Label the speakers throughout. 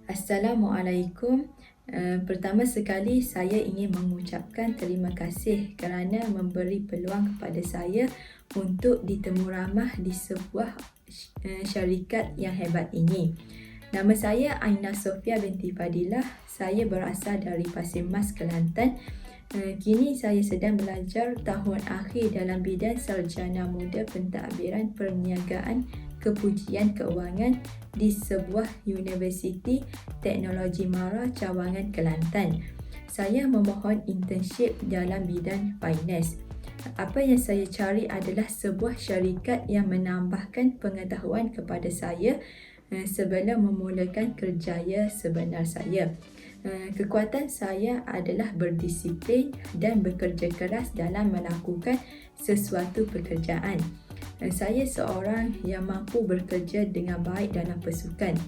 Speaker 1: Assalamualaikum. Pertama sekali saya ingin mengucapkan terima kasih kerana memberi peluang kepada saya untuk ditemu ramah di sebuah syarikat yang hebat ini. Nama saya Aina Sofia binti Fadilah. Saya berasal dari Pasir Mas, Kelantan. Kini saya sedang belajar tahun akhir dalam bidang sarjana muda pentadbiran perniagaan kepujian keuangan di sebuah Universiti Teknologi Mara, Cawangan, Kelantan. Saya memohon internship dalam bidang finance. Apa yang saya cari adalah sebuah syarikat yang menambahkan pengetahuan kepada saya sebelum memulakan kerjaya sebenar saya. Kekuatan saya adalah berdisiplin dan bekerja keras dalam melakukan sesuatu pekerjaan. Saya seorang yang mampu bekerja dengan baik dalam pasukan.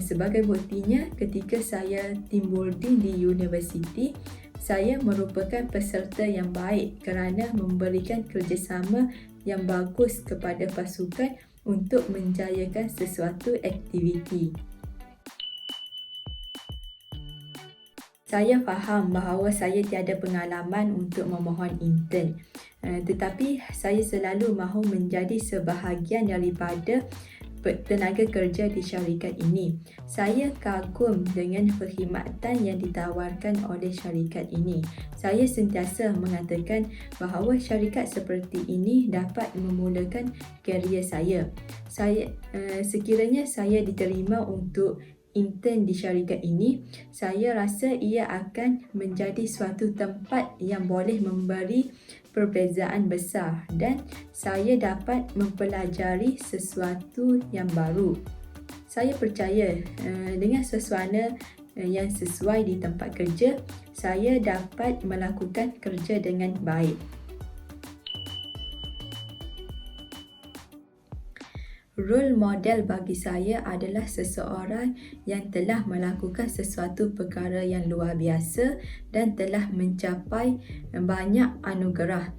Speaker 1: Sebagai buktinya, ketika saya team building di universiti, saya merupakan peserta yang baik kerana memberikan kerjasama yang bagus kepada pasukan untuk menjayakan sesuatu aktiviti. Saya faham bahawa saya tiada pengalaman untuk memohon intern, tetapi saya selalu mahu menjadi sebahagian daripada tenaga kerja di syarikat ini. Saya kagum dengan perkhidmatan yang ditawarkan oleh syarikat ini. Saya sentiasa mengatakan bahawa syarikat seperti ini dapat memulakan karier saya. Sekiranya saya diterima untuk intern di syarikat ini, saya rasa ia akan menjadi suatu tempat yang boleh memberi perbezaan besar dan saya dapat mempelajari sesuatu yang baru. Saya percaya dengan suasana yang sesuai di tempat kerja, saya dapat melakukan kerja dengan baik. Role model bagi saya adalah seseorang yang telah melakukan sesuatu perkara yang luar biasa dan telah mencapai banyak anugerah.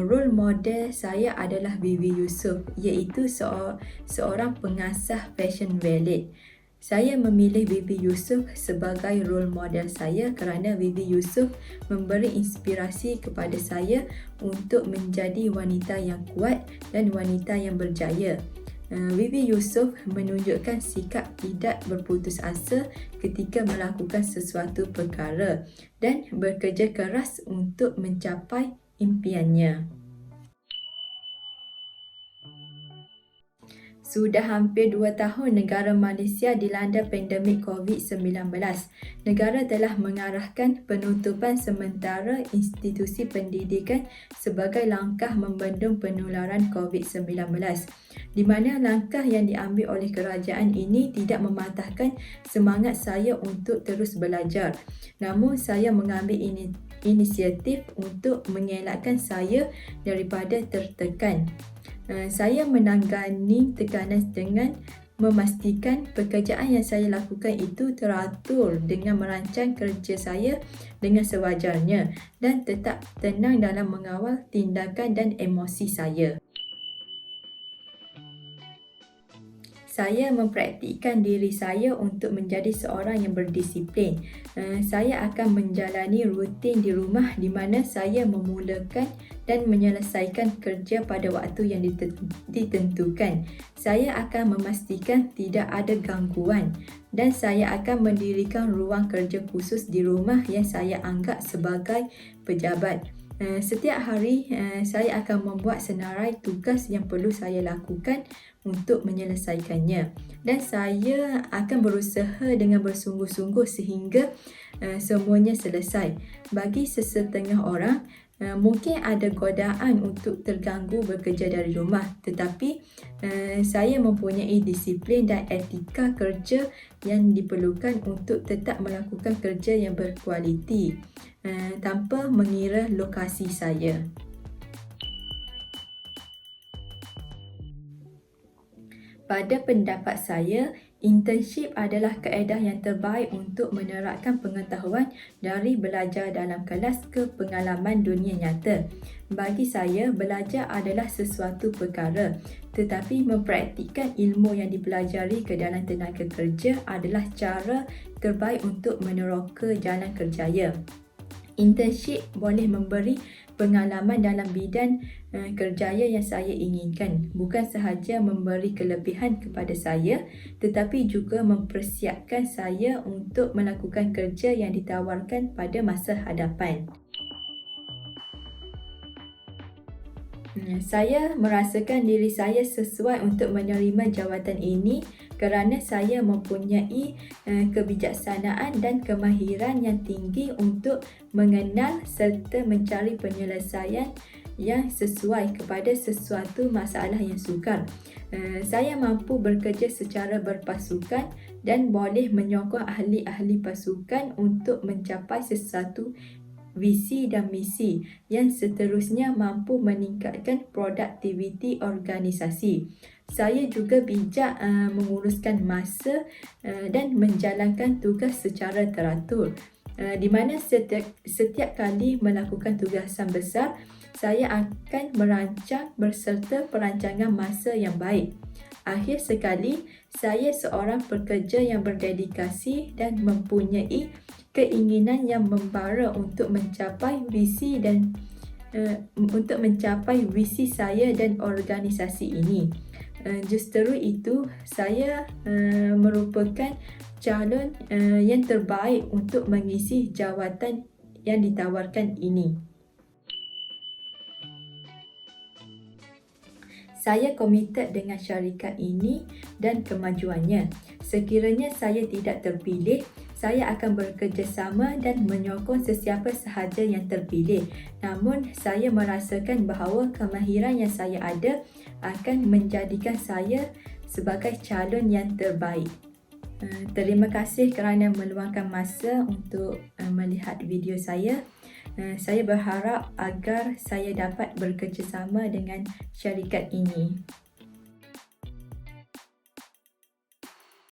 Speaker 1: Role model saya adalah Vivi Yusof, iaitu seorang pengasas Fashion Valet. Saya memilih Vivi Yusof sebagai role model saya kerana Vivi Yusof memberi inspirasi kepada saya untuk menjadi wanita yang kuat dan wanita yang berjaya. Vivi Yusof menunjukkan sikap tidak berputus asa ketika melakukan sesuatu perkara dan bekerja keras untuk mencapai impiannya. Sudah hampir 2 tahun negara Malaysia dilanda pandemik COVID-19. Negara telah mengarahkan penutupan sementara institusi pendidikan sebagai langkah membendung penularan COVID-19, di mana langkah yang diambil oleh kerajaan ini tidak mematahkan semangat saya untuk terus belajar. Namun saya mengambil inisiatif untuk mengelakkan saya daripada tertekan. Saya menangani tekanan dengan memastikan pekerjaan yang saya lakukan itu teratur dengan merancang kerja saya dengan sewajarnya dan tetap tenang dalam mengawal tindakan dan emosi saya. Saya mempraktikkan diri saya untuk menjadi seorang yang berdisiplin. Saya akan menjalani rutin di rumah di mana saya memulakan dan menyelesaikan kerja pada waktu yang ditentukan. Saya akan memastikan tidak ada gangguan dan saya akan mendirikan ruang kerja khusus di rumah yang saya anggap sebagai pejabat. Setiap hari saya akan membuat senarai tugas yang perlu saya lakukan untuk menyelesaikannya dan saya akan berusaha dengan bersungguh-sungguh sehingga semuanya selesai. Bagi sesetengah orang, mungkin ada godaan untuk terganggu bekerja dari rumah, tetapi saya mempunyai disiplin dan etika kerja yang diperlukan untuk tetap melakukan kerja yang berkualiti tanpa mengira lokasi saya. Pada pendapat saya, Internship adalah kaedah yang terbaik untuk menerapkan pengetahuan dari belajar dalam kelas ke pengalaman dunia nyata. Bagi saya, belajar adalah sesuatu perkara, tetapi mempraktikkan ilmu yang dipelajari ke dalam tenaga kerja adalah cara terbaik untuk meneroka jalan kerjaya. Internship boleh memberi pengalaman dalam bidang kerjaya yang saya inginkan. Bukan sahaja memberi kelebihan kepada saya, tetapi juga mempersiapkan saya untuk melakukan kerja yang ditawarkan pada masa hadapan. Saya merasakan diri saya sesuai untuk menerima jawatan ini kerana saya mempunyai kebijaksanaan dan kemahiran yang tinggi untuk mengenal serta mencari penyelesaian yang sesuai kepada sesuatu masalah yang sukar. Saya mampu bekerja secara berpasukan dan boleh menyokong ahli-ahli pasukan untuk mencapai sesuatu visi dan misi yang seterusnya mampu meningkatkan produktiviti organisasi. Saya juga bijak menguruskan masa dan menjalankan tugas secara teratur. Di mana setiap kali melakukan tugasan besar, saya akan merancang berserta perancangan masa yang baik. Akhir sekali, saya seorang pekerja yang berdedikasi dan mempunyai keinginan yang membara untuk mencapai visi saya dan organisasi ini. Justru itu, saya merupakan calon yang terbaik untuk mengisi jawatan yang ditawarkan ini. Saya komited dengan syarikat ini dan kemajuannya. Sekiranya saya tidak terpilih, saya akan bekerjasama dan menyokong sesiapa sahaja yang terpilih. Namun, saya merasakan bahawa kemahiran yang saya ada akan menjadikan saya sebagai calon yang terbaik. Terima kasih kerana meluangkan masa untuk melihat video saya. Saya berharap agar saya dapat bekerjasama dengan syarikat ini.